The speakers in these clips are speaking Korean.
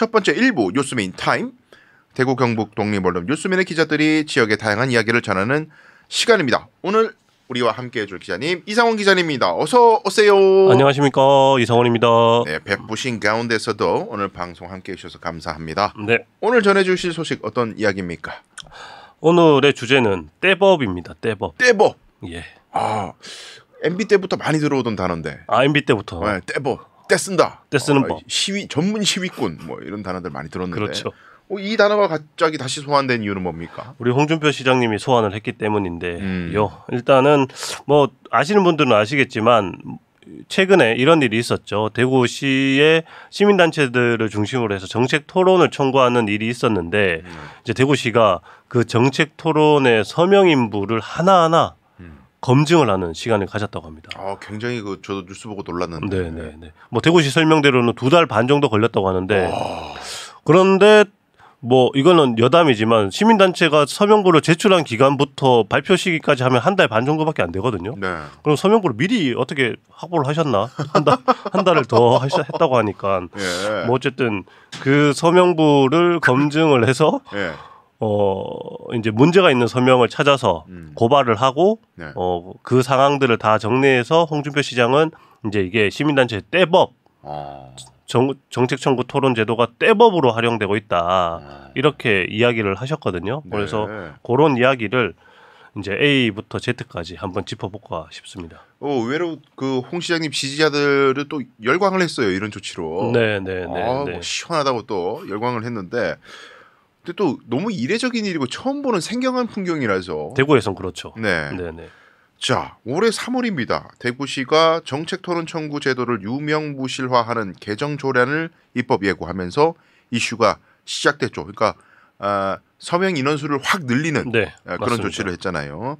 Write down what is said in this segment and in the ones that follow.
첫 번째 1부 뉴스메인 타임. 대구 경북 독립언론 뉴스맨의 기자들이 지역의 다양한 이야기를 전하는 시간입니다. 오늘 우리와 함께해줄 기자님 이상원 기자님입니다. 어서 오세요. 안녕하십니까, 이상원입니다. 네, 바쁘신 가운데서도 오늘 방송 함께해 주셔서 감사합니다. 네. 오늘 전해주실 소식 어떤 이야기입니까? 오늘의 주제는 떼법입니다. 떼법. 떼법. 예. MB 때부터 많이 들어오던 단어인데. MB 때부터. 네, 떼법. 떼쓴다. 떼쓰는 법. 시위 전문 시위꾼 뭐 이런 단어들 많이 들었는데. 그렇죠. 이 단어가 갑자기 다시 소환된 이유는 뭡니까? 우리 홍준표 시장님이 소환을 했기 때문인데요. 일단은 뭐 아시는 분들은 아시겠지만 최근에 이런 일이 있었죠. 대구시의 시민단체들을 중심으로 해서 정책 토론을 청구하는 일이 있었는데 이제 대구시가 그 정책 토론의 서명 인부를 하나하나 검증을 하는 시간을 가졌다고 합니다. 굉장히 저도 뉴스 보고 놀랐는데. 네. 뭐 대구시 설명대로는 2달 반 정도 걸렸다고 하는데 그런데 뭐 이거는 여담이지만 시민단체가 서명부를 제출한 기간부터 발표 시기까지 하면 1달 반 정도밖에 안 되거든요. 네. 그럼 서명부를 미리 어떻게 확보를 하셨나? 한 달을 더 했다고 하니까 예. 뭐 어쨌든 그 서명부를 검증을 해서 예. 이제 문제가 있는 서명을 찾아서 고발을 하고 네. 그 상황들을 다 정리해서 홍준표 시장은 이제 이게 시민단체 떼법 정책 청구 토론 제도가 떼법으로 활용되고 있다. 이렇게 이야기를 하셨거든요. 그래서 그런 이야기를 이제 A부터 Z까지 한번 짚어볼까 싶습니다. 의외로 그 홍 시장님 지지자들은 또 열광을 했어요. 이런 조치로. 네. 뭐 시원하다고 또 열광을 했는데 근데 또 너무 이례적인 일이고 처음 보는 생경한 풍경이라서 대구에선 그렇죠. 네. 네네. 자, 올해 3월입니다. 대구시가 정책 토론 청구 제도를 유명무실화하는 개정 조례안을 입법 예고하면서 이슈가 시작됐죠. 그러니까 서명 인원수를 확 늘리는 그런 맞습니다. 조치를 했잖아요.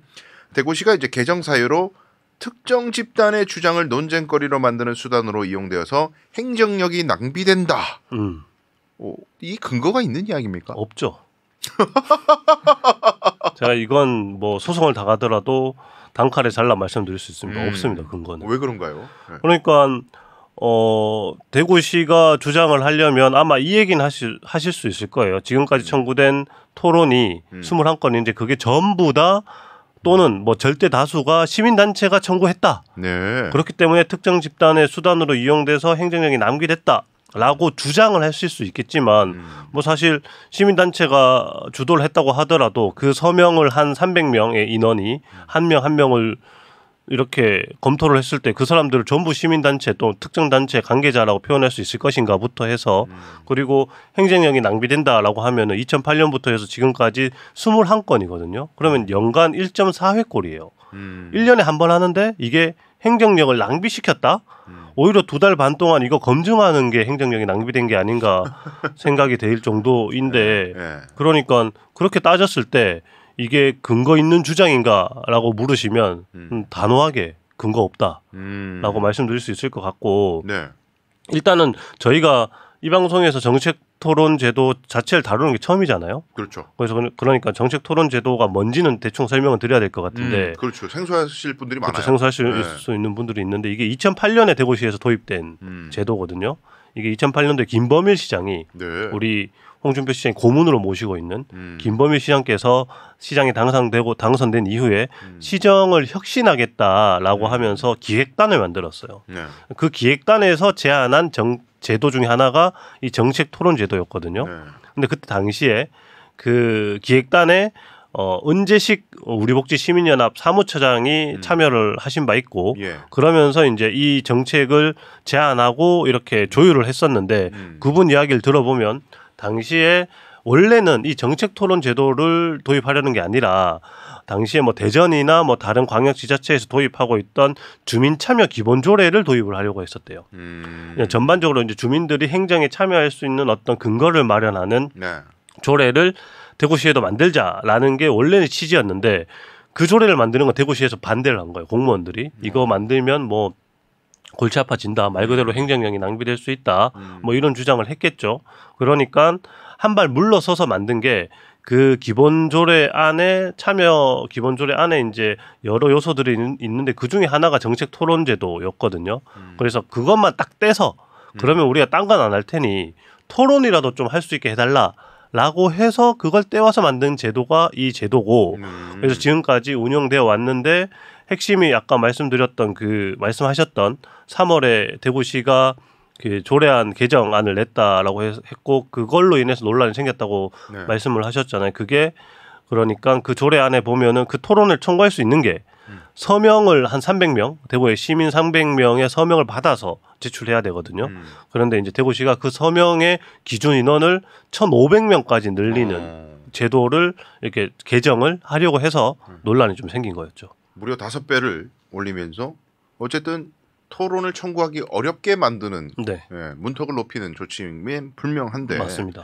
대구시가 이제 개정 사유로 특정 집단의 주장을 논쟁거리로 만드는 수단으로 이용되어서 행정력이 낭비된다. 이 근거가 있는 이야기입니까? 없죠. 제가 이건 뭐 소송을 당하더라도 단칼에 잘라 말씀드릴 수 있습니다. 없습니다. 근거는. 왜 그런가요? 네. 그러니까 대구시가 주장을 하려면 아마 이 얘기는 하실 수 있을 거예요. 지금까지 청구된 토론이 21건인데 그게 전부 다 또는 뭐 절대 다수가 시민단체가 청구했다. 네. 그렇기 때문에 특정 집단의 수단으로 이용돼서 행정력이 낭비됐다. 라고 주장을 하실 수 있겠지만 뭐 사실 시민단체가 주도를 했다고 하더라도 그 서명을 한 300명의 인원이 한 명 한 명을 이렇게 검토를 했을 때 그 사람들을 전부 시민단체 또 특정 단체 관계자라고 표현할 수 있을 것인가부터 해서 그리고 행정력이 낭비된다라고 하면은 2008년부터 해서 지금까지 21건이거든요. 그러면 연간 1.4회 꼴이에요. 1년에 한 번 하는데 이게 행정력을 낭비시켰다? 오히려 2달 반 동안 이거 검증하는 게 행정력이 낭비된 게 아닌가 생각이 될 정도인데 그러니까 그렇게 따졌을 때 이게 근거 있는 주장인가라고 물으시면 단호하게 근거 없다라고 말씀드릴 수 있을 것 같고 일단은 저희가 이 방송에서 정책 토론 제도 자체를 다루는 게 처음이잖아요. 그렇죠. 그래서 그러니까 정책 토론 제도가 뭔지는 대충 설명을 드려야 될 것 같은데. 그렇죠. 생소하실 분들이 많아요. 그렇죠. 생소하실 수 있는 분들이 있는데 이게 2008년에 대구시에서 도입된 제도거든요. 이게 2008년도에 김범일 시장이 우리 홍준표 시장이 고문으로 모시고 있는 김범일 시장께서 시장에 당선된 이후에 시정을 혁신하겠다라고 하면서 기획단을 만들었어요. 그 기획단에서 제안한 제도 중에 하나가 이 정책 토론 제도였거든요. 근데 그때 당시에 그 기획단에 은재식 우리복지 시민연합 사무처장이 참여를 하신 바 있고 그러면서 이제 이 정책을 제안하고 이렇게 조율을 했었는데 그분 이야기를 들어보면 당시에 원래는 이 정책 토론 제도를 도입하려는 게 아니라 당시에 뭐 대전이나 뭐 다른 광역지자체에서 도입하고 있던 주민 참여 기본 조례를 도입을 하려고 했었대요. 전반적으로 이제 주민들이 행정에 참여할 수 있는 어떤 근거를 마련하는 조례를 대구시에도 만들자라는 게 원래는 취지였는데 그 조례를 만드는 건 대구시에서 반대를 한 거예요. 공무원들이 이거 만들면 뭐 골치 아파진다. 말 그대로 행정력이 낭비될 수 있다. 뭐 이런 주장을 했겠죠. 그러니까 한 발 물러서서 만든 게 그 기본조례 안에 기본조례 안에 이제 여러 요소들이 있는데 그 중에 하나가 정책 토론제도였거든요. 그래서 그것만 딱 떼서 그러면 우리가 딴 건 안 할 테니 토론이라도 좀 할 수 있게 해달라라고 해서 그걸 떼와서 만든 제도가 이 제도고 그래서 지금까지 운영되어 왔는데 핵심이 아까 말씀드렸던 그 말씀하셨던 3월에 대구시가 그 조례안 개정안을 냈다라고 했고 그걸로 인해서 논란이 생겼다고 네. 말씀을 하셨잖아요. 그게 그러니까 그 조례안에 보면은 그 토론을 청구할 수 있는 게 서명을 한 300명, 대구의 시민 300명의 서명을 받아서 제출해야 되거든요. 그런데 이제 대구시가 그 서명의 기준 인원을 1,500명까지 늘리는 제도를 이렇게 개정을 하려고 해서 논란이 좀 생긴 거였죠. 무려 5배를 올리면서 어쨌든 토론을 청구하기 어렵게 만드는 네. 예, 문턱을 높이는 조치면 분명한데. 맞습니다.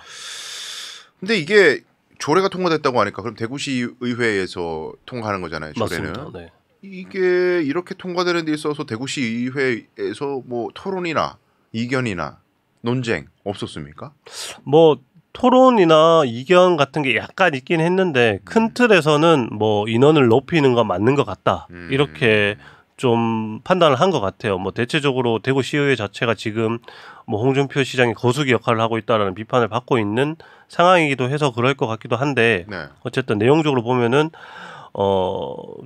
근데 이게 조례가 통과됐다고 하니까 그럼 대구시 의회에서 통과하는 거잖아요. 조례는. 맞습니다. 네. 이게 이렇게 통과되는 데 있어서 대구시 의회에서 뭐 토론이나 이견이나 논쟁 없었습니까? 뭐 토론이나 이견 같은 게 약간 있긴 했는데 큰 틀에서는 뭐 인원을 높이는 건 맞는 것 같다. 이렇게 좀 판단을 한 것 같아요. 뭐 대체적으로 대구시의회 자체가 지금 뭐 홍준표 시장이 거수기 역할을 하고 있다라는 비판을 받고 있는 상황이기도 해서 그럴 것 같기도 한데 네. 어쨌든 내용적으로 보면은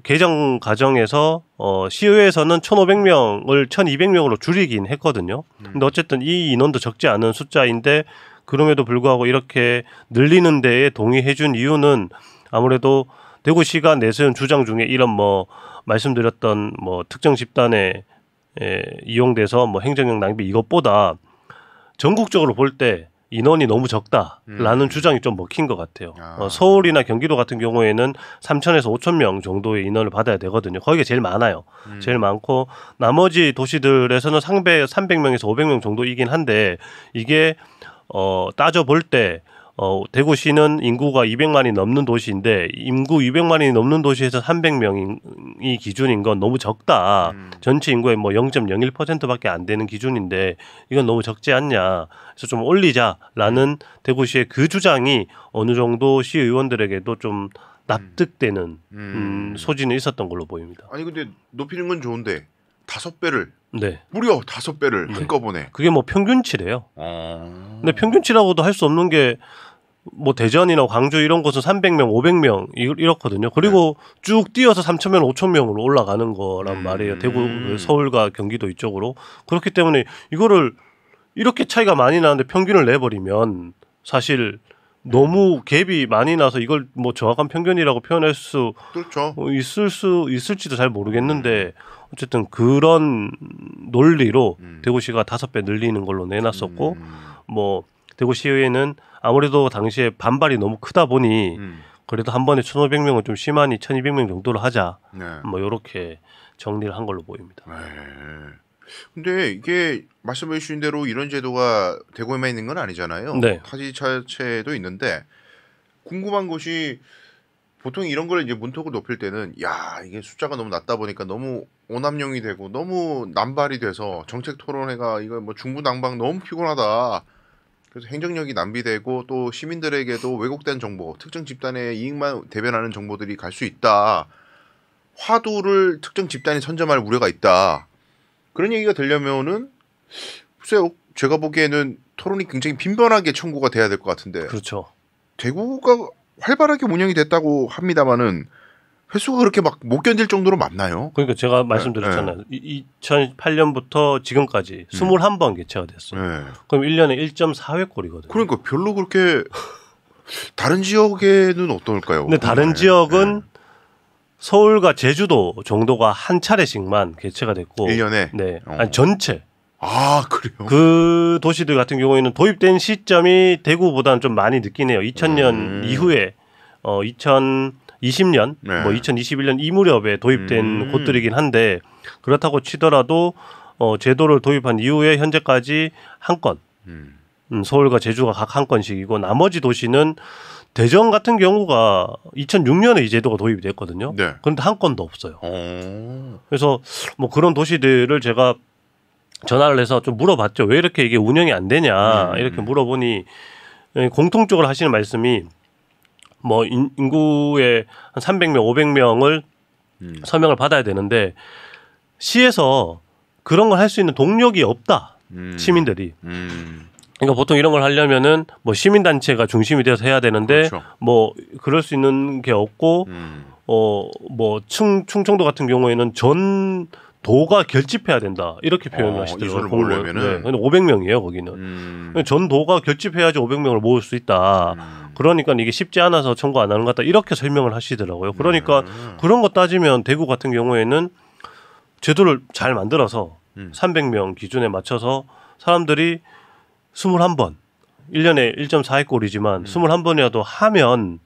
개정 과정에서 시의회에서는 1,500명을 1,200명으로 줄이긴 했거든요. 근데 어쨌든 이 인원도 적지 않은 숫자인데 그럼에도 불구하고 이렇게 늘리는 데에 동의해준 이유는 아무래도 대구시가 내세운 주장 중에 이런 뭐 말씀드렸던 뭐 특정 집단에 이용돼서 뭐 행정력 낭비 이것보다 전국적으로 볼 때 인원이 너무 적다라는 주장이 좀 먹힌 것 같아요. 서울이나 경기도 같은 경우에는 3,000에서 5,000명 정도의 인원을 받아야 되거든요. 거기가 제일 많아요. 제일 많고 나머지 도시들에서는 300명에서 500명 정도이긴 한데 이게 따져볼 때 대구시는 인구가 200만이 넘는 도시인데 인구 200만이 넘는 도시에서 300명이 기준인 건 너무 적다. 전체 인구의 뭐 0.01%밖에 안 되는 기준인데 이건 너무 적지 않냐. 그래서 좀 올리자라는 대구시의 그 주장이 어느 정도 시의원들에게도 좀 납득되는 소지는 있었던 걸로 보입니다. 아니 근데 높이는 건 좋은데 5배를 네. 무려 5배를 네. 한꺼번에. 그게 뭐 평균치래요. 근데 평균치라고도 할 수 없는 게 뭐 대전이나 광주 이런 곳은 300명, 500명 이렇거든요. 그리고 네. 쭉 뛰어서 3,000명, 5,000명으로 올라가는 거란 말이에요. 대구, 서울과 경기도 이쪽으로. 그렇기 때문에 이거를 이렇게 차이가 많이 나는데 평균을 내버리면 사실 너무 갭이 많이 나서 이걸 뭐 정확한 평균이라고 표현할 수 그렇죠. 있을지도 잘 모르겠는데 어쨌든 그런 논리로 대구시가 5배 늘리는 걸로 내놨었고 뭐 대구시의회는 아무래도 당시에 반발이 너무 크다 보니 그래도 한 번에 1,500명은 좀 심하니 1,200명 정도로 하자. 네. 뭐 이렇게 정리를 한 걸로 보입니다. 네. 근데 이게 말씀해 주신 대로 이런 제도가 대구에만 있는 건 아니잖아요. 네. 타지자체도 있는데 궁금한 것이 보통 이런 걸 이제 문턱을 높일 때는 야 이게 숫자가 너무 낮다 보니까 너무 오남용이 되고 너무 남발이 돼서 정책 토론회가 이거 뭐 중구난방 너무 피곤하다. 그래서 행정력이 낭비되고 또 시민들에게도 왜곡된 정보, 특정 집단의 이익만 대변하는 정보들이 갈 수 있다. 화두를 특정 집단이 선점할 우려가 있다. 그런 얘기가 되려면은 글쎄요. 제가 보기에는 토론이 굉장히 빈번하게 청구가 돼야 될 것 같은데. 그렇죠. 대구가 활발하게 운영이 됐다고 합니다마는 횟수가 그렇게 막 못 견딜 정도로 많나요? 그러니까 제가 말씀드렸잖아요. 네. 2008년부터 지금까지 21번 개최가 됐어요. 네. 그럼 1년에 1.4회꼴이거든요. 그러니까 별로 그렇게 다른 지역에는 어떨까요? 근데 다른 지역은 서울과 제주도 정도가 한 차례씩만 개최가 됐고 1년에? 네. 아니 전체. 아, 그래요? 그 도시들 같은 경우에는 도입된 시점이 대구보다는 좀 많이 늦긴 해요. 2000년 이후에 2020년, 네. 뭐 2021년 이 무렵에 도입된 곳들이긴 한데 그렇다고 치더라도 제도를 도입한 이후에 현재까지 한 건, 서울과 제주가 각 한 건씩이고 나머지 도시는 대전 같은 경우가 2006년에 이 제도가 도입이 됐거든요. 네. 그런데 한 건도 없어요. 그래서 뭐 그런 도시들을 제가 전화를 해서 좀 물어봤죠. 왜 이렇게 이게 운영이 안 되냐 이렇게 물어보니 공통적으로 하시는 말씀이 뭐 인구의 한 300명, 500명을 서명을 받아야 되는데 시에서 그런 걸 할 수 있는 동력이 없다. 시민들이. 그러니까 보통 이런 걸 하려면은 뭐 시민단체가 중심이 되어서 해야 되는데 그렇죠. 뭐 그럴 수 있는 게 없고 뭐 충청도 같은 경우에는 전 도가 결집해야 된다 이렇게 표현을 하시더라고요. 이선을 모으려면은. 네. 500명이에요 거기는. 전 도가 결집해야지 500명을 모을 수 있다. 그러니까 이게 쉽지 않아서 청구 안 하는 것 같다 이렇게 설명을 하시더라고요. 그러니까 그런 거 따지면 대구 같은 경우에는 제도를 잘 만들어서 300명 기준에 맞춰서 사람들이 21번 1년에 1.4회꼴이지만 21번이라도 하면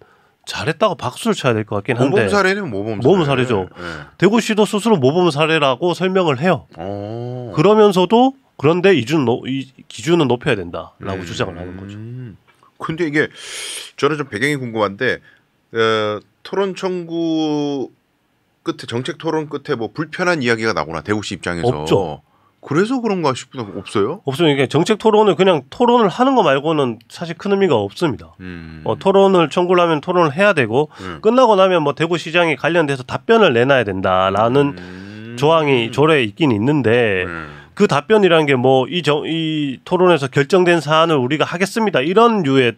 잘했다고 박수를 쳐야 될 것 같긴 한데 모범 사례는 모범 사례죠. 네. 대구시도 스스로 모범 사례라고 설명을 해요. 그러면서도 그런데 이 기준은 높여야 된다라고 주장을 하는 거죠. 근데 이게 저는 좀 배경이 궁금한데 토론 청구 끝에 정책 토론 끝에 뭐 불편한 이야기가 나거나 대구시 입장에서 없죠. 그래서 그런가 싶은데 없어요? 없어요. 이게 정책 토론을 그냥 토론을 하는 거 말고는 사실 큰 의미가 없습니다. 토론을 청구를 하면 토론을 해야 되고 끝나고 나면 뭐 대구시장이 관련돼서 답변을 내놔야 된다라는 조례에 있긴 있는데 그 답변이라는 게 뭐 이 토론에서 결정된 사안을 우리가 하겠습니다 이런 류의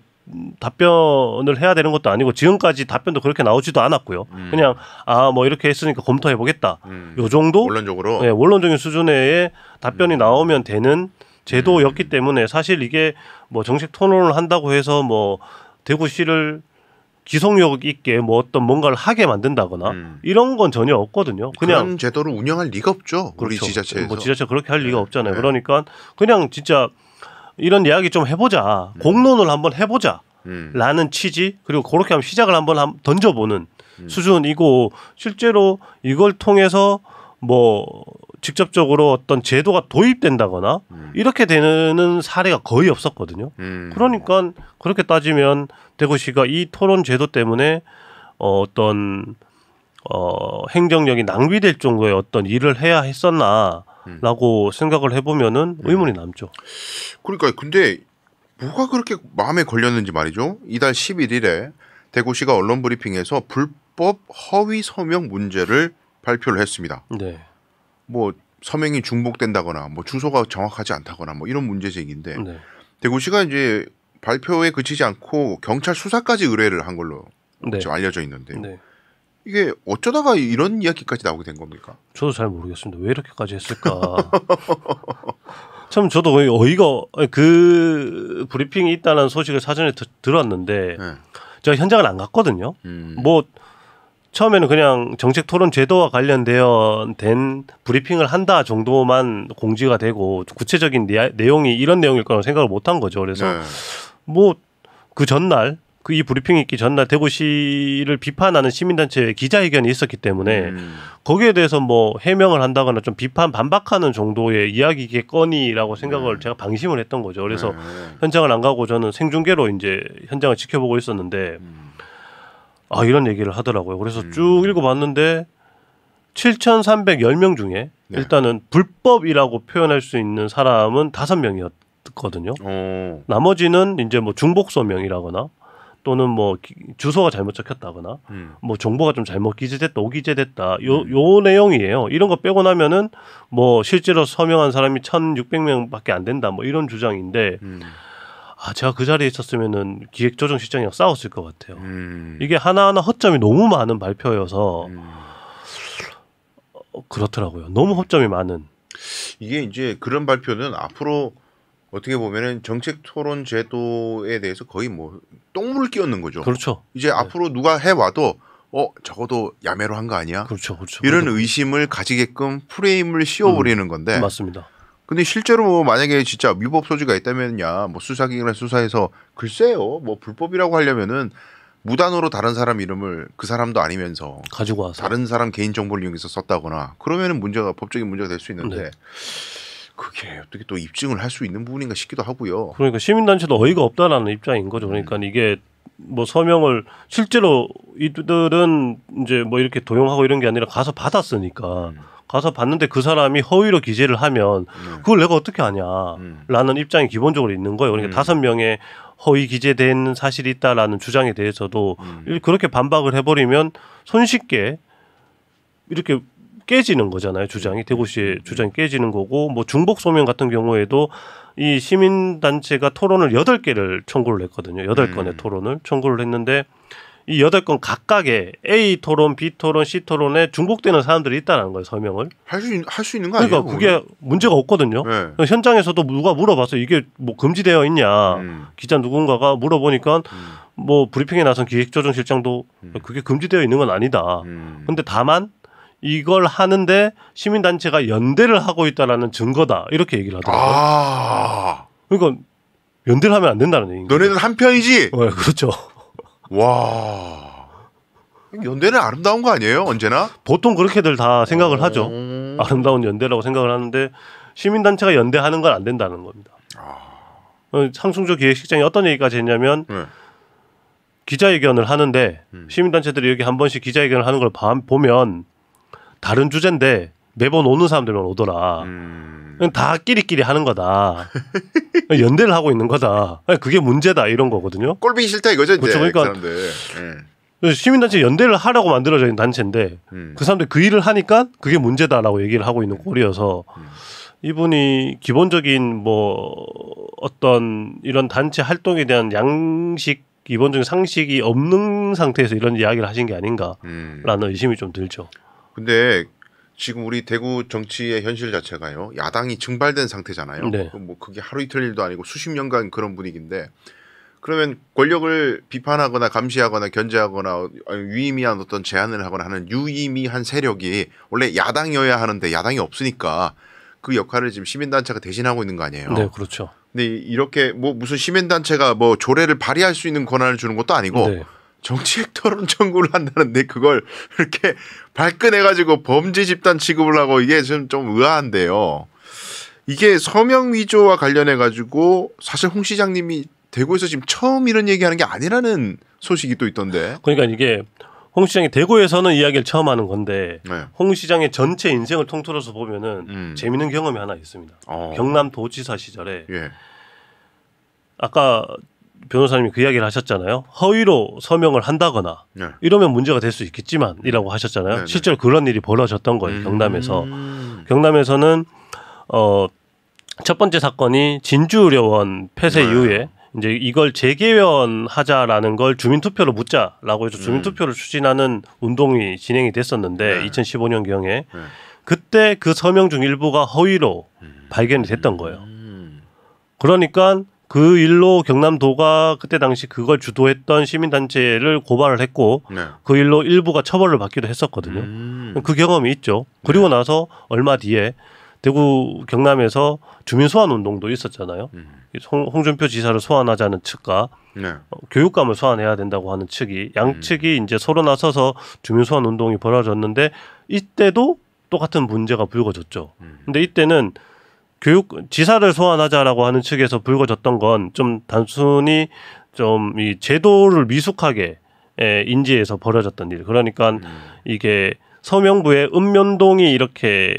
답변을 해야 되는 것도 아니고 지금까지 답변도 그렇게 나오지도 않았고요. 그냥 뭐 이렇게 했으니까 검토해 보겠다. 요 정도 원론적으로 네, 원론적인 수준의 답변이 나오면 되는 제도였기 때문에 사실 이게 뭐 정책 토론을 한다고 해서 뭐 대구시를 기속력 있게 뭐 어떤 뭔가를 하게 만든다거나 이런 건 전혀 없거든요. 그냥 그런 제도를 운영할 리가 없죠. 우리 그렇죠. 지자체에서. 뭐 지자체 그렇게 할 리가 없잖아요. 그러니까 그냥 진짜 이런 이야기 좀 해보자. 공론을 한번 해보자. 라는 취지 그리고 그렇게 하면 시작을 한번 던져보는 수준이고 실제로 이걸 통해서 뭐 직접적으로 어떤 제도가 도입된다거나 이렇게 되는 사례가 거의 없었거든요. 그러니까 그렇게 따지면 대구시가 이 토론 제도 때문에 어떤 행정력이 낭비될 정도의 어떤 일을 해야 했었나라고 생각을 해보면은 의문이 남죠. 그러니까 근데 뭐가 그렇게 마음에 걸렸는지 말이죠. 이달 11일에 대구시가 언론 브리핑에서 불법 허위 서명 문제를 발표를 했습니다. 네. 뭐 서명이 중복된다거나 뭐 주소가 정확하지 않다거나 뭐 이런 문제 제기인데 네. 대구시가 이제 발표에 그치지 않고 경찰 수사까지 의뢰를 한 걸로 네. 지금 알려져 있는데요. 네. 이게 어쩌다가 이런 이야기까지 나오게 된 겁니까? 저도 잘 모르겠습니다. 왜 이렇게까지 했을까? 참 저도 어이가 그 브리핑이 있다는 소식을 사전에 들었는데 제가 현장을 안 갔거든요. 뭐 처음에는 그냥 정책 토론 제도와 관련되어 된 브리핑을 한다 정도만 공지가 되고 구체적인 내용이 이런 내용일 거라고 생각을 못한 거죠. 그래서 뭐 그 전날 이 브리핑이 있기 전날 대구시를 비판하는 시민단체의 기자회견이 있었기 때문에 거기에 대해서 뭐 해명을 한다거나 좀 반박하는 정도의 이야기겠거니라고 생각을 제가 방심을 했던 거죠. 그래서 현장을 안 가고 저는 생중계로 이제 현장을 지켜보고 있었는데 이런 얘기를 하더라고요. 그래서 쭉 읽어봤는데 7,310명 중에 일단은 불법이라고 표현할 수 있는 사람은 5명이었거든요. 나머지는 이제 뭐 중복 서명이라거나 또는 뭐 주소가 잘못 적혔다거나 뭐 정보가 좀 잘못 기재됐다 오기재됐다 요 내용이에요. 이런 거 빼고 나면은 뭐 실제로 서명한 사람이 1,600명밖에 안 된다 뭐 이런 주장인데 제가 그 자리에 있었으면은 기획조정실장이랑 싸웠을 것 같아요. 이게 하나하나 허점이 너무 많은 발표여서 그렇더라고요. 너무 허점이 많은. 이게 이제 그런 발표는 앞으로 어떻게 보면은 정책 토론 제도에 대해서 거의 뭐 똥물을 끼얹는 거죠. 그렇죠. 이제 앞으로 누가 해와도 적어도 야매로 한 거 아니야? 그렇죠. 이런 의심을 가지게끔 프레임을 씌워버리는 건데. 맞습니다. 근데 실제로 뭐 만약에 진짜 위법 소지가 있다면야 뭐 수사기관에 수사해서 글쎄요 뭐 불법이라고 하려면은 무단으로 다른 사람 이름을 그 사람도 아니면서 가지고 와서 다른 사람 개인 정보를 이용해서 썼다거나 그러면은 법적인 문제가 될 수 있는데 그게 어떻게 또 입증을 할 수 있는 부분인가 싶기도 하고요. 그러니까 시민단체도 어이가 없다라는 입장인 거죠. 그러니까 이게 뭐 서명을 실제로 이들은 이제 뭐 이렇게 도용하고 이런 게 아니라 가서 받았으니까 가서 봤는데 그 사람이 허위로 기재를 하면 그걸 내가 어떻게 하냐라는 입장이 기본적으로 있는 거예요. 그러니까 5명의 허위 기재된 사실이 있다라는 주장에 대해서도 그렇게 반박을 해버리면 손쉽게 이렇게 깨지는 거잖아요. 주장이 대구시의 주장이 깨지는 거고 뭐 중복 소명 같은 경우에도 이 시민단체가 토론을 8개를 청구를 했거든요. 8건의 토론을 청구를 했는데 이 8건 각각의 A 토론, B 토론, C 토론에 중복되는 사람들이 있다는 거예요. 서명을. 할 수 있는 거 아니에요? 그러니까 그게 문제가 없거든요. 네. 현장에서도 누가 물어봐서 이게 뭐 금지되어 있냐. 기자 누군가가 물어보니까 뭐 브리핑에 나선 기획조정실장도 그게 금지되어 있는 건 아니다. 근데 다만 이걸 하는데 시민단체가 연대를 하고 있다라는 증거다. 이렇게 얘기를 하더라고요. 그러니까 연대를 하면 안 된다는 얘기인 거예요. 너네는 한 편이지? 네, 그렇죠. 와, 연대는 아름다운 거 아니에요? 언제나? 보통 그렇게들 다 생각을 하죠. 아름다운 연대라고 생각을 하는데 시민단체가 연대하는 건 안 된다는 겁니다. 상승조 기획실장이 어떤 얘기까지 했냐면 기자회견을 하는데 시민단체들이 여기 한 번씩 기자회견을 하는 걸 보면 다른 주제인데 매번 오는 사람들만 오더라. 다 끼리끼리 하는 거다. 연대를 하고 있는 거다. 그게 문제다 이런 거거든요. 꼴보기 싫다 이거죠. 이제 그렇죠. 그러니까 시민단체 연대를 하라고 만들어져 있는 단체인데 그 사람들 그 일을 하니까 그게 문제다라고 얘기를 하고 있는 꼴이어서 이분이 기본적인 뭐 어떤 이런 단체 활동에 대한 양식 기본적인 상식이 없는 상태에서 이런 이야기를 하신 게 아닌가라는 의심이 좀 들죠. 근데 지금 우리 대구 정치의 현실 자체가요. 야당이 증발된 상태잖아요. 네. 뭐 그게 하루 이틀 일도 아니고 수십 년간 그런 분위기인데 그러면 권력을 비판하거나 감시하거나 견제하거나 유의미한 어떤 제안을 하거나 하는 유의미한 세력이 원래 야당이어야 하는데 야당이 없으니까 그 역할을 지금 시민단체가 대신하고 있는 거 아니에요. 네, 그렇죠. 근데 이렇게 뭐 무슨 시민단체가 뭐 조례를 발의할 수 있는 권한을 주는 것도 아니고 네. 정치적 토론 청구를 한다는데 그걸 이렇게 발끈해가지고 범죄 집단 취급을 하고 이게 좀 의아한데요. 이게 서명 위조와 관련해가지고 사실 홍 시장님이 대구에서 지금 처음 이런 얘기하는 게 아니라는 소식이 또 있던데. 그러니까 이게 홍 시장이 대구에서는 이야기를 처음 하는 건데 네. 홍 시장의 전체 인생을 통틀어서 보면은 재밌는 경험이 하나 있습니다. 경남도지사 시절에 아까 변호사님이 그 이야기를 하셨잖아요. 허위로 서명을 한다거나 네. 이러면 문제가 될 수 있겠지만이라고 하셨잖아요. 네네. 실제로 그런 일이 벌어졌던 거예요. 경남에서. 경남에서는 첫 번째 사건이 진주의료원 폐쇄 네. 이후에 이제 이걸 재개원하자라는 걸 주민투표로 묻자라고 해서 주민투표를 추진하는 운동이 진행이 됐었는데 네. 2015년경에 네. 그때 그 서명 중 일부가 허위로 발견이 됐던 거예요. 그러니까 그 일로 경남도가 그때 당시 그걸 주도했던 시민단체를 고발을 했고 네. 그 일로 일부가 처벌을 받기도 했었거든요. 그 경험이 있죠. 그리고 나서 얼마 뒤에 대구 경남에서 주민소환 운동도 있었잖아요. 홍준표 지사를 소환하자는 측과 네. 교육감을 소환해야 된다고 하는 측이 양측이 이제 서로 나서서 주민소환 운동이 벌어졌는데 이때도 똑같은 문제가 불거졌죠. 근데 이때는 지사를 소환하자라고 하는 측에서 불거졌던 건 좀 단순히 좀 이 제도를 미숙하게 인지해서 벌어졌던 일. 그러니까 이게 서명부에 읍면동이 이렇게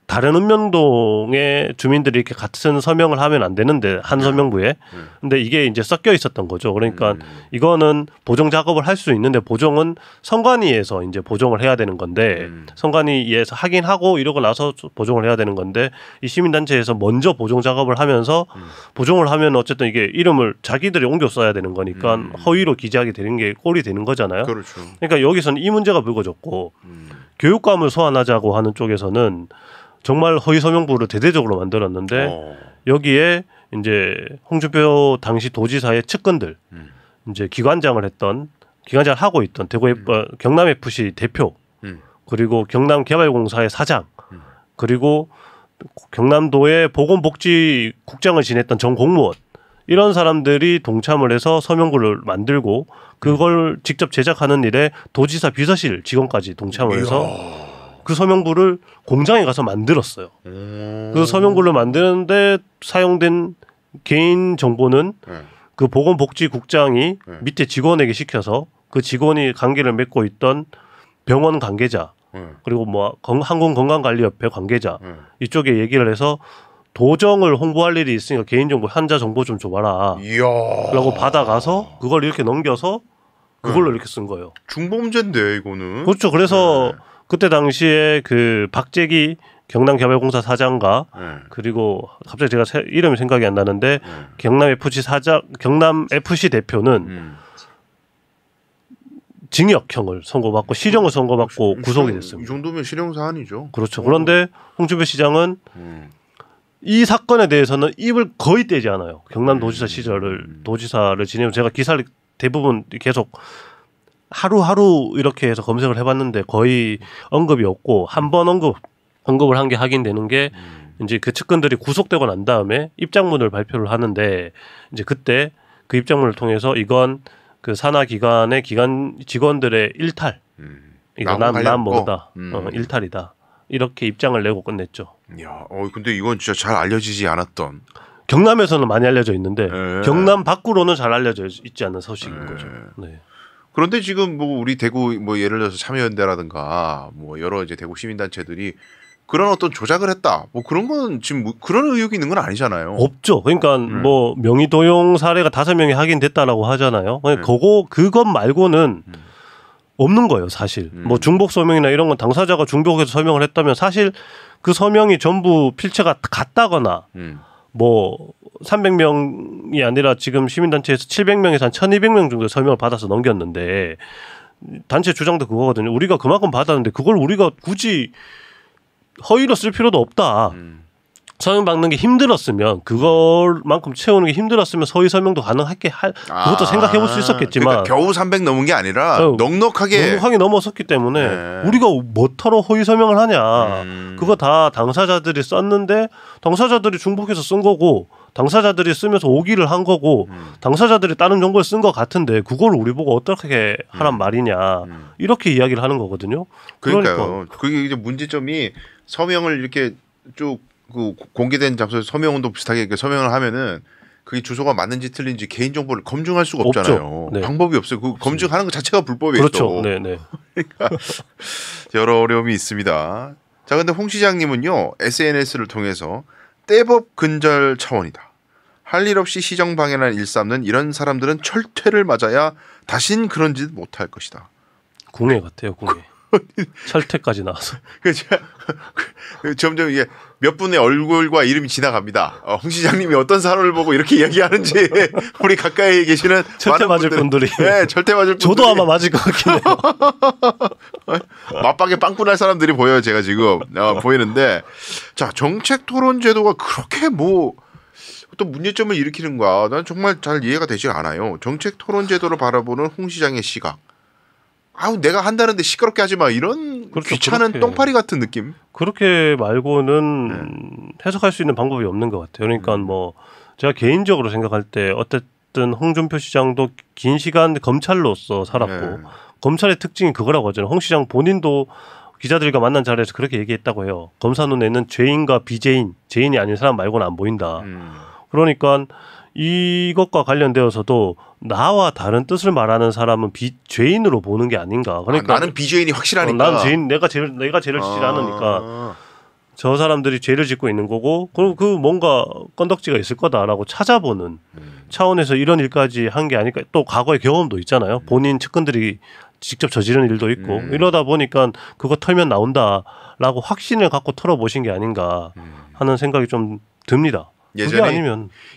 다른 읍면동의 주민들이 이렇게 같은 서명을 하면 안 되는데 한 서명부에 근데 이게 이제 섞여 있었던 거죠. 그러니까 이거는 보정 작업을 할 수 있는데 보정은 선관위에서 이제 보정을 해야 되는 건데 선관위에서 확인하고 이러고 나서 보정을 해야 되는 건데 이 시민단체에서 먼저 보정 작업을 하면서 보정을 하면 어쨌든 이게 이름을 자기들이 옮겨 써야 되는 거니까 허위로 기재하게 되는 게 꼴이 되는 거잖아요. 그렇죠. 그러니까 여기서는 이 문제가 불거졌고 교육감을 소환하자고 하는 쪽에서는 정말 허위 서명부를 대대적으로 만들었는데 여기에 이제 홍준표 당시 도지사의 측근들 이제 기관장을 하고 있던 대구 경남 FC 대표 그리고 경남개발공사의 사장 그리고 경남도의 보건복지국장을 지냈던 전 공무원 이런 사람들이 동참을 해서 서명부를 만들고 그걸 직접 제작하는 일에 도지사 비서실 직원까지 동참을 해서 그 서명부를 공장에 가서 만들었어요. 그 서명부를 만드는데 사용된 개인 정보는 그 보건복지국장이 밑에 직원에게 시켜서 그 직원이 관계를 맺고 있던 병원 관계자 그리고 뭐 한국건강관리협회 관계자 이쪽에 얘기를 해서 도정을 홍보할 일이 있으니까 개인정보 환자 정보 좀 줘봐라 라고 받아가서 그걸 이렇게 넘겨서 그걸로 이렇게 쓴 거예요. 중범죄인데 이거는. 그렇죠. 그래서 그때 당시에 그 박재기 경남개발공사 사장과 그리고 갑자기 제가 이름이 생각이 안 나는데 경남 FC 대표는 징역형을 선고받고 실형을 선고받고 구속이 됐습니다. 이 정도면 실형 사안이죠. 그렇죠. 그런데 홍준표 시장은 이 사건에 대해서는 입을 거의 떼지 않아요. 경남도지사 도지사를 지내면 제가 기사를 대부분 계속 하루하루 이렇게 해서 검색을 해봤는데 거의 언급이 없고 한 번 언급을 한 게 확인되는 게 이제 그 측근들이 구속되고 난 다음에 입장문을 발표를 하는데 이제 그때 그 입장문을 통해서 이건 그 산하 기관의 기관 직원들의 일탈, 이거 난 뭐다, 일탈이다 이렇게 입장을 내고 끝냈죠. 야, 근데 이건 진짜 잘 알려지지 않았던. 경남에서는 많이 알려져 있는데 경남 밖으로는 잘 알려져 있지 않는 소식인 거죠. 네. 그런데 지금 뭐 우리 대구 뭐 예를 들어서 참여연대라든가 뭐 여러 이제 대구 시민단체들이 그런 어떤 조작을 했다. 뭐 그런 건 지금 그런 의혹이 있는 건 아니잖아요. 없죠. 그러니까 뭐 명의 도용 사례가 5명이 확인됐다라고 하잖아요. 그것 말고는 없는 거예요, 사실. 뭐 중복 서명이나 이런 건 당사자가 중복해서 서명을 했다면 사실 그 서명이 전부 필체가 같다거나 뭐 300명이 아니라 지금 시민단체에서 700명에서 한 1200명 정도 서명을 받아서 넘겼는데 단체 주장도 그거거든요. 우리가 그만큼 받았는데 그걸 우리가 굳이 허위로 쓸 필요도 없다. 서명 받는 게 힘들었으면 그걸만큼 채우는 게 힘들었으면 서위 서명도 가능하게 그것도 생각해 볼 수 있었겠지만 그러니까 겨우 300 넘은 게 아니라 넉넉하게 넘어섰기 때문에 우리가 뭐하러 허위 서명을 하냐. 그거 다 당사자들이 썼는데 당사자들이 중복해서 쓴 거고 당사자들이 쓰면서 오기를 한 거고 당사자들이 다른 정보를 쓴 것 같은데 그걸 우리 보고 어떻게 하란 말이냐 이렇게 이야기를 하는 거거든요. 그러니까요. 그게 이제 문제점이 서명을 이렇게 쭉 그 공개된 장소에서 서명운동 비슷하게 이렇게 서명을 하면은 그게 주소가 맞는지 틀린지 개인 정보를 검증할 수가 없잖아요. 네. 방법이 없어요. 그 검증하는 것 자체가 불법이에요. 그렇죠. 네네. 그러니까 여러 어려움이 있습니다. 자, 근데 홍 시장님은요 SNS를 통해서 떼법 근절 차원이다. 할 일 없이 시정 방해를 일삼는 이런 사람들은 철퇴를 맞아야 다신 그런 짓 못할 것이다. 궁예 같아요, 궁예. 철퇴까지 나와서. 점점 이게 몇 분의 얼굴과 이름이 지나갑니다. 홍 시장님이 어떤 사람을 보고 이렇게 이야기하는지 우리 가까이 계시는 철퇴 맞을 분들이. 네, 철퇴 맞을 분들이. 저도 아마 맞을 것 같긴 해요. 맞박에 빵꾸 날 사람들이 보여요. 제가 지금 보이는데 자 정책 토론 제도가 그렇게 뭐 어떤 문제점을 일으키는가 난 정말 잘 이해가 되지 않아요. 정책 토론 제도를 바라보는 홍 시장의 시각. 아우 내가 한다는데 시끄럽게 하지 마 이런 그렇죠, 귀찮은 그렇게. 똥파리 같은 느낌. 그렇게 말고는 해석할 수 있는 방법이 없는 것 같아요. 그러니까 뭐 제가 개인적으로 생각할 때 어쨌든 홍준표 시장도 긴 시간 검찰로서 살았고 검찰의 특징이 그거라고 하잖아요. 홍 시장 본인도 기자들과 만난 자리에서 그렇게 얘기했다고 해요. 검사 눈에는 죄인과 비죄인, 죄인이 아닌 사람 말고는 안 보인다. 그러니까 이것과 관련되어서도 나와 다른 뜻을 말하는 사람은 죄인으로 보는 게 아닌가. 그러니까 나는 비죄인이 확실하니까. 나는 죄인, 내가 죄를 짓지 않으니까 저 사람들이 죄를 짓고 있는 거고, 그리고 그 뭔가 건덕지가 있을 거다라고 찾아보는 차원에서 이런 일까지 한 게 아닐까. 또 과거의 경험도 있잖아요. 본인 측근들이 직접 저지른 일도 있고 이러다 보니까 그거 털면 나온다라고 확신을 갖고 털어보신 게 아닌가 하는 생각이 좀 듭니다.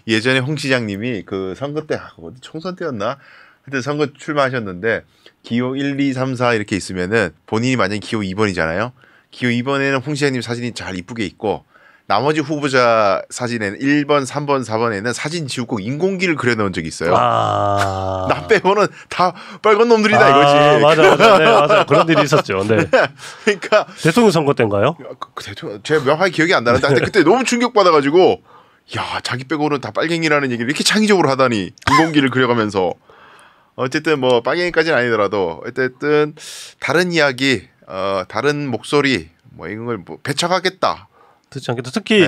예전에 홍 시장님이 그 선거 때 총선 때였나? 그때 선거 출마하셨는데 기호 1, 2, 3, 4 이렇게 있으면은 본인이 만약에 기호 2번이잖아요. 기호 2번에는 홍 시장님 사진이 잘 이쁘게 있고 나머지 후보자 사진에는 1번, 3번, 4번에는 사진 지우고 인공기를 그려놓은 적이 있어요. 나 빼고는 다 빨간 놈들이다 이거지. 맞아. 네, 맞아. 그런 일이 있었죠. 네. 그러니까 대통령 선거 때인가요? 대통령 제가 명확히 기억이 안 나는데 하여튼 그때 너무 충격받아가지고 야 자기 빼고는 다 빨갱이라는 얘기를 이렇게 창의적으로 하다니 인공기를 그려가면서 어쨌든 뭐 빨갱이까지는 아니더라도 어쨌든 다른 이야기, 다른 목소리 뭐 이런 걸 뭐 배척하겠다. 듣지 않겠다. 특히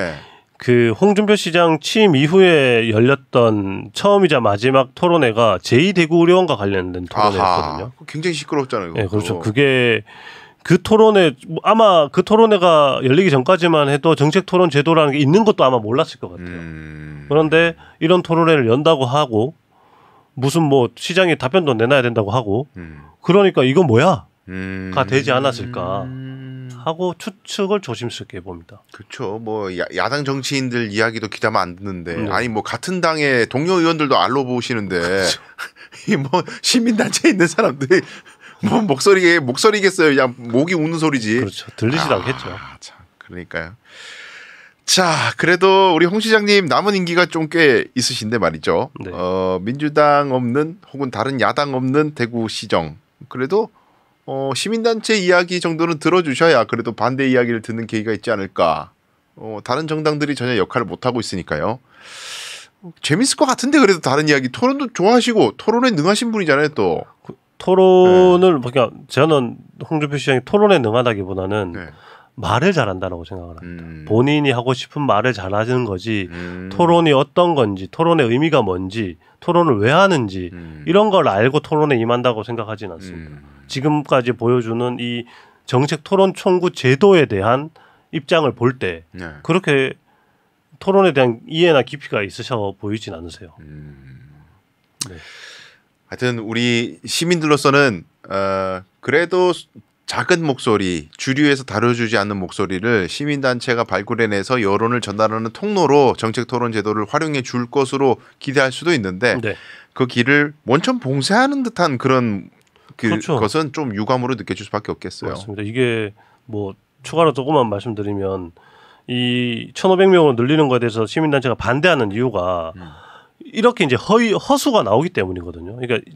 그 홍준표 시장 취임 이후에 열렸던 처음이자 마지막 토론회가 제2대구의료원과 관련된 토론회였거든요. 굉장히 시끄러웠잖아요. 네, 그렇죠. 그게 그 토론회 아마 그 토론회가 열리기 전까지만 해도 정책 토론 제도라는 게 있는 것도 아마 몰랐을 것 같아요. 그런데 이런 토론회를 연다고 하고 무슨 뭐 시장이 답변도 내놔야 된다고 하고 그러니까 이건 뭐야? 가 되지 않았을까. 하고 추측을 조심스럽게 봅니다. 그렇죠. 뭐 야당 정치인들 이야기도 귀담아 안 듣는데 아니 뭐 같은 당의 동료 의원들도 알로 보시는데 그렇죠. 이 뭐 시민단체에 있는 사람들이 뭐 목소리겠어요. 그냥 목이 우는 소리지. 그렇죠. 들리지도 않겠죠. 참 그러니까요. 자, 그래도 우리 홍 시장님 남은 임기가 좀 꽤 있으신데 말이죠. 네. 민주당 없는 혹은 다른 야당 없는 대구시정. 그래도 시민단체 이야기 정도는 들어주셔야 그래도 반대 이야기를 듣는 계기가 있지 않을까. 다른 정당들이 전혀 역할을 못하고 있으니까요. 재밌을 것 같은데 그래도 다른 이야기 토론도 좋아하시고 토론에 능하신 분이잖아요 또. 토론을 그러니까 저는 홍준표 시장이 토론에 능하다기보다는 네. 말을 잘한다라고 생각을 합니다. 본인이 하고 싶은 말을 잘하는 거지 토론이 어떤 건지 토론의 의미가 뭔지 토론을 왜 하는지 이런 걸 알고 토론에 임한다고 생각하지는 않습니다. 지금까지 보여주는 이 정책 토론 총구 제도에 대한 입장을 볼 때 네. 그렇게 토론에 대한 이해나 깊이가 있으셔 보이진 않으세요. 네. 하여튼 우리 시민들로서는 그래도 작은 목소리, 주류에서 다뤄주지 않는 목소리를 시민단체가 발굴해내서 여론을 전달하는 통로로 정책토론 제도를 활용해 줄 것으로 기대할 수도 있는데 네. 그 길을 원천 봉쇄하는 듯한 그런 그렇죠. 것은 좀 유감으로 느껴질 수밖에 없겠어요. 맞습니다. 이게 뭐 추가로 조금만 말씀드리면 이 1,500명으로 늘리는 것에 대해서 시민단체가 반대하는 이유가 이렇게 이제 허수가 나오기 때문이거든요. 그러니까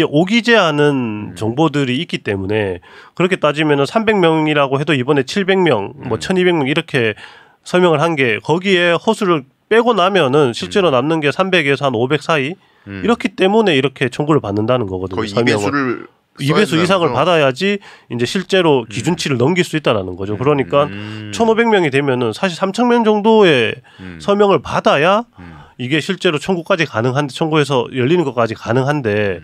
오기재하는 정보들이 있기 때문에 그렇게 따지면은 300명이라고 해도 이번에 700명, 뭐 1,200명 이렇게 서명을 한 게 거기에 허수를 빼고 나면은 실제로 남는 게 300에서 한 500 사이 이렇기 때문에 이렇게 청구를 받는다는 거거든요. 거의 2배수를 2배수 이상을 받아야지 이제 실제로 기준치를 넘길 수 있다라는 거죠. 그러니까 1,500명이 되면은 사실 3,000명 정도의 서명을 받아야 이게 실제로 청구까지 가능한데 청구해서 열리는 것까지 가능한데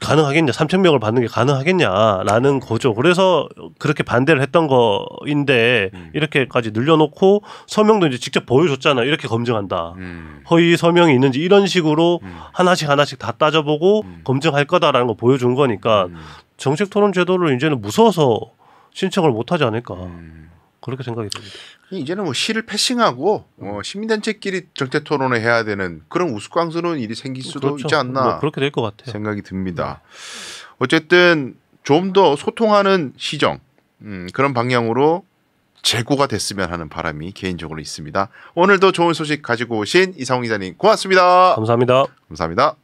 가능하겠냐 3,000명을 받는 게 가능하겠냐라는 거죠. 그래서 그렇게 반대를 했던 거인데 이렇게까지 늘려놓고 서명도 이제 직접 보여줬잖아요. 이렇게 검증한다. 허위 서명이 있는지 이런 식으로 하나씩 다 따져보고 검증할 거다라는 거 보여준 거니까 정책 토론 제도를 이제는 무서워서 신청을 못하지 않을까 그렇게 생각이 듭니다. 이제는 뭐 시를 패싱하고 시민단체끼리 정책 토론을 해야 되는 그런 우스꽝스러운 일이 생길 수도 그렇죠. 있지 않나 뭐 그렇게 될 것 같아요. 생각이 듭니다. 어쨌든 좀 더 소통하는 시정 그런 방향으로 재고가 됐으면 하는 바람이 개인적으로 있습니다. 오늘도 좋은 소식 가지고 오신 이상훈 기자님 고맙습니다. 감사합니다. 감사합니다.